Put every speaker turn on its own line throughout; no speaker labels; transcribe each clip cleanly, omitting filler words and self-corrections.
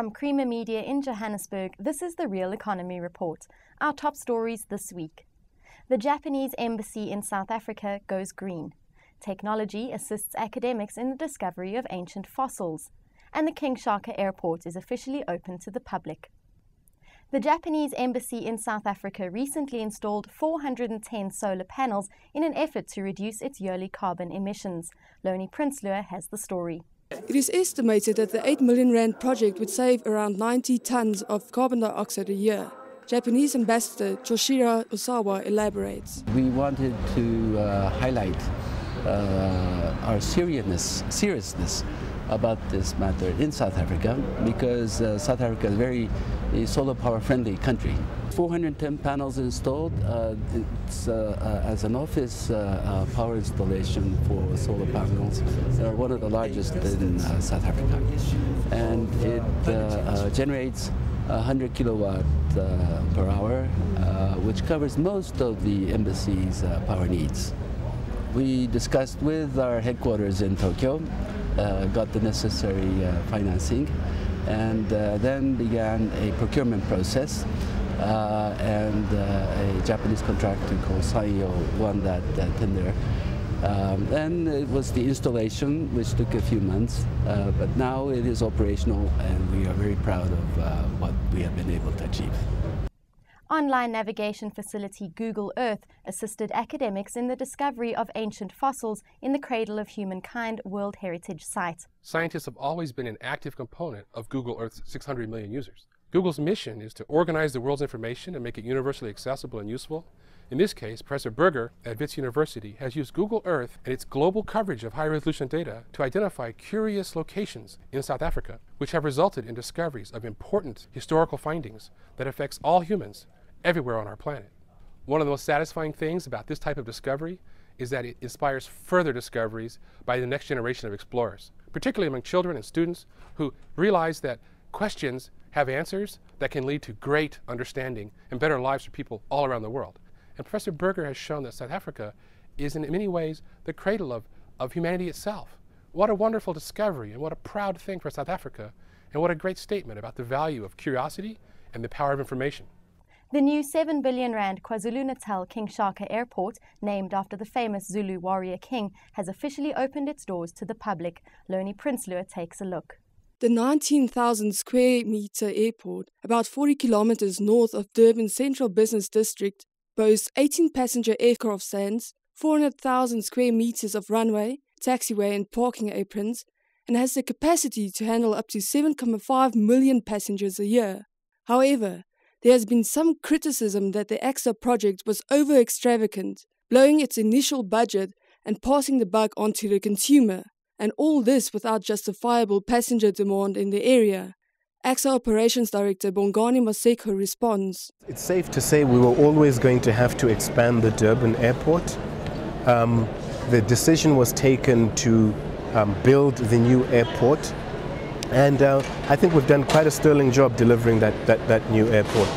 From Creamer Media in Johannesburg, this is the Real Economy Report. Our top stories this week. The Japanese embassy in South Africa goes green. Technology assists academics in the discovery of ancient fossils. And the King Shaka airport is officially open to the public. The Japanese embassy in South Africa recently installed 410 solar panels in an effort to reduce its yearly carbon emissions. Loni Prinsloo has the story.
It is estimated that the R8 million project would save around 90 tons of carbon dioxide a year. Japanese Ambassador Toshiro Osawa elaborates.
We wanted to highlight our seriousness about this matter in South Africa, because South Africa is a very solar power friendly country. 410 panels installed. It's as an office power installation for solar panels. They're one of the largest in South Africa, and it generates 100 kilowatt per hour, which covers most of the embassy's power needs. We discussed with our headquarters in Tokyo, got the necessary financing, and then began a procurement process, and a Japanese contractor called Sanyo won that tender. Then it was the installation, which took a few months, but now it is operational, and we are very proud of what we have been able to achieve.
Online navigation facility Google Earth assisted academics in the discovery of ancient fossils in the Cradle of Humankind World Heritage Site.
Scientists have always been an active component of Google Earth's 600 million users. Google's mission is to organize the world's information and make it universally accessible and useful. In this case, Professor Berger at Wits University has used Google Earth and its global coverage of high-resolution data to identify curious locations in South Africa, which have resulted in discoveries of important historical findings that affects all humans everywhere on our planet. One of the most satisfying things about this type of discovery is that it inspires further discoveries by the next generation of explorers, particularly among children and students who realize that questions have answers that can lead to great understanding and better lives for people all around the world. And Professor Berger has shown that South Africa is in many ways the cradle of humanity itself. What a wonderful discovery, and what a proud thing for South Africa, and what a great statement about the value of curiosity and the power of information.
The new R7 billion KwaZulu-Natal King Shaka airport, named after the famous Zulu warrior king, has officially opened its doors to the public. Loni Prinsloo takes a look.
The 19,000 square meter airport, about 40 kilometers north of Durban's central business district, boasts 18 passenger aircraft stands, 400,000 square meters of runway, taxiway and parking aprons, and has the capacity to handle up to 7.5 million passengers a year. However, there has been some criticism that the AXA project was over-extravagant, blowing its initial budget and passing the buck onto the consumer, and all this without justifiable passenger demand in the area. AXA Operations Director Bongani Maseko responds.
It's safe to say we were always going to have to expand the Durban airport. The decision was taken to build the new airport, and I think we've done quite a sterling job delivering that new airport.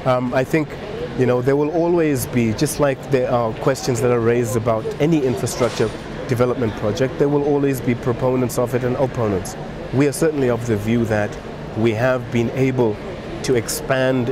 I think, there will always be, just like there are questions that are raised about any infrastructure development project, there will always be proponents of it and opponents. We are certainly of the view that we have been able to expand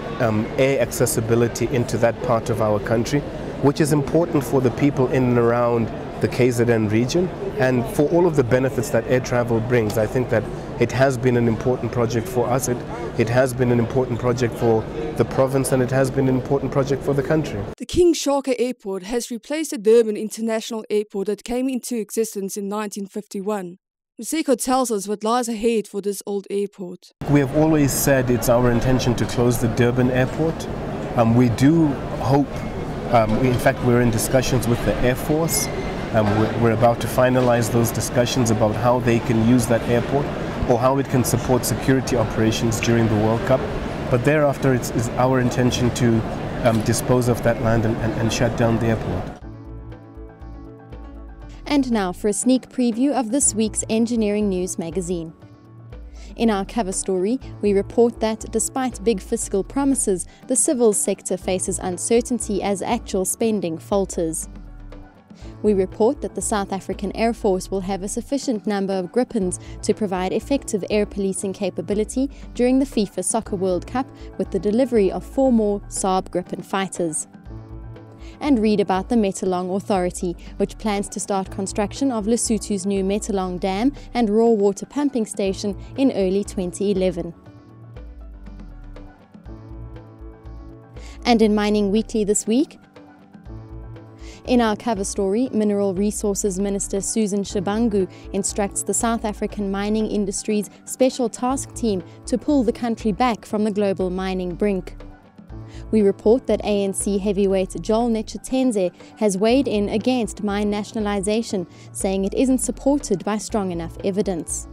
air accessibility into that part of our country, which is important for the people in and around the KZN region, and for all of the benefits that air travel brings. I think that it has been an important project for us, it has been an important project for the province, and it has been an important project for the country.
The King Shaka Airport has replaced the Durban International Airport that came into existence in 1951. Maseko tells us what lies ahead for this old airport.
We have always said it's our intention to close the Durban airport. We do hope, in fact we're in discussions with the Air Force. We're about to finalize those discussions about how they can use that airport or how it can support security operations during the World Cup. But thereafter it's our intention to dispose of that land and shut down the airport.
And now for a sneak preview of this week's Engineering News magazine. In our cover story, we report that despite big fiscal promises, the civil sector faces uncertainty as actual spending falters. We report that the South African Air Force will have a sufficient number of Gripens to provide effective air policing capability during the FIFA Soccer World Cup, with the delivery of 4 more Saab Gripen fighters. And read about the Metalong Authority, which plans to start construction of Lesotho's new Metalong Dam and raw water pumping station in early 2011. And in Mining Weekly this week, in our cover story, Mineral Resources Minister Susan Shabangu instructs the South African mining industry's special task team to pull the country back from the global mining brink. We report that ANC heavyweight Joel Netshitenzhe has weighed in against mine nationalisation, saying it isn't supported by strong enough evidence.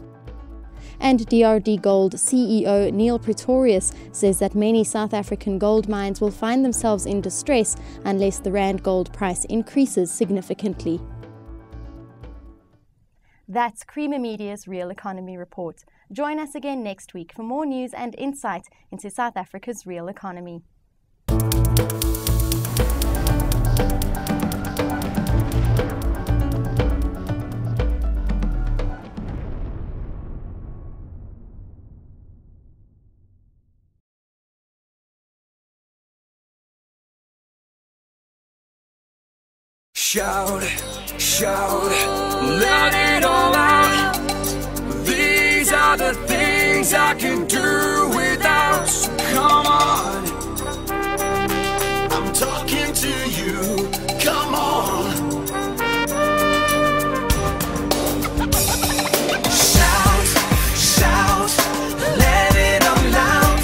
And DRD Gold CEO Neil Pretorius says that many South African gold mines will find themselves in distress unless the rand gold price increases significantly. That's Creamer Media's Real Economy Report. Join us again next week for more news and insight into South Africa's real economy.
Shout, shout, let it all out. These are the things I can do without. So come on, I'm talking to you. Come on. Shout, shout, let it all out.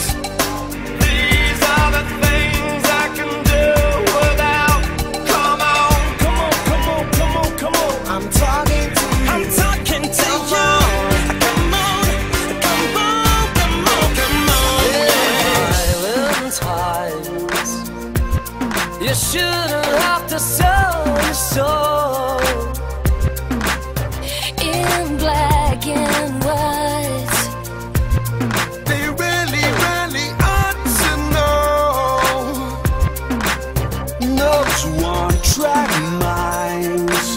These are the things I can do without. Come on, come on, come on, come on, come on. I'm talking to you. I'm talking to you. Come on, come on, come on, come on. Yeah. Times you shouldn't have to sell your soul in black and white. They really, really ought to know. Those one-track minds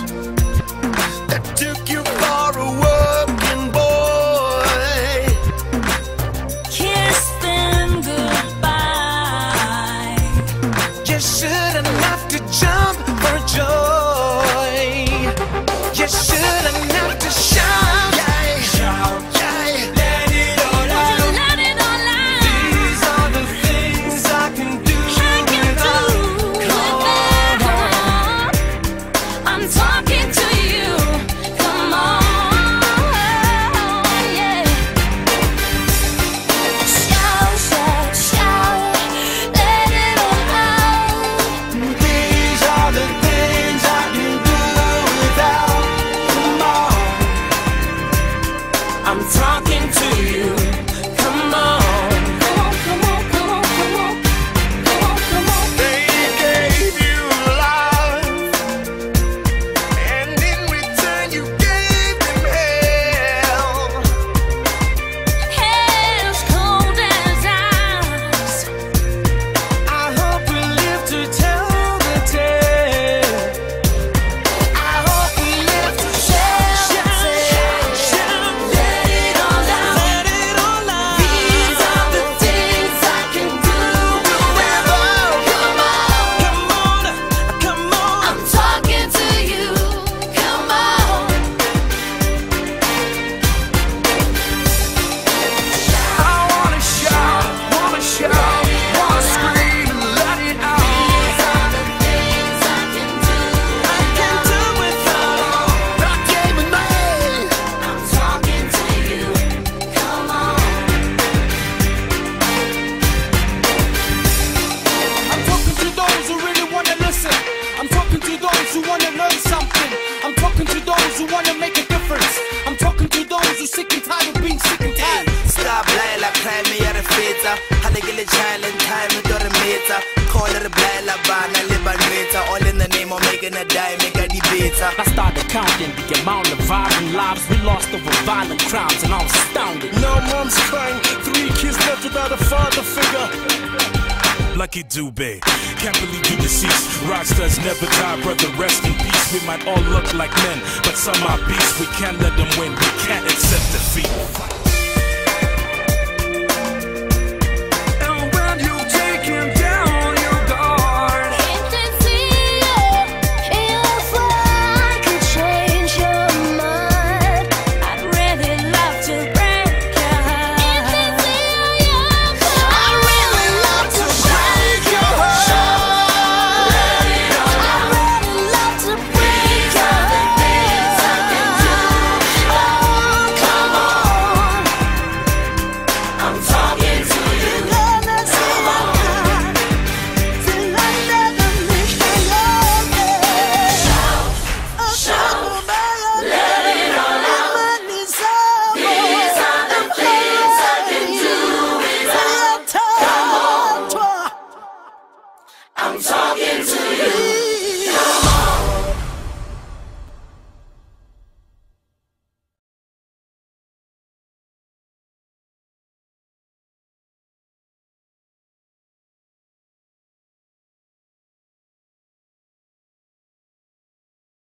that took you for a working boy. Kiss them goodbye. You shouldn't have to jump for joy. You shouldn't have to shout. Yeah, shout, yeah. Let it all out. Let it all out. These are the things I can do without. Come on. I'm talking to you. Come on, yeah. Shout, shout, shout. Let it all out. These are the things I can do without. Come on. I'm talking to you. Come on. Come on, come on, come on, come on. Come on, come on. They gave you life, and in return you gave them hell. Hell's cold as ice. I hope we live to tell the tale. I hope we live to tell the tale. Let it all out. Let it all out. These are the things I can do without. Come on, come on. I'm talking to you. Come on. I wanna shout, wanna scream, let it out. These are the things I can do without. That came in me. I'm talking to you. Come on. I'm talking to those who really wanna listen. I'm talking to those who wanna learn something. I'm talking to those who wanna make a difference. I'm talking to those who sick and tired of being sick and tired. Stop lying like crime me at a feta. How they get a child in time with the meter. Call it a blind la bana, liberator. All in the name of making a dime, make a debater.
I started counting the amount of violent lives we lost over violent crimes, and I was astounded.
No mom's crying, 3 kids left without a father figure.
Lucky Dubé. Can't believe you deceased. Rockstars never die, brother, rest in peace. We might all look like men, but some are beasts. We can't let them win, we can't accept defeat.
And when you take him down your guard,
if I could change your mind, I'd really love to break your heart. I'd really love to break your heart. I'd really love to break your heart. Oh, come on.
I'm talking to you.
Let me see my heart till I never meet again.
Let it all out. These are the things I can do without. I'm talking to you.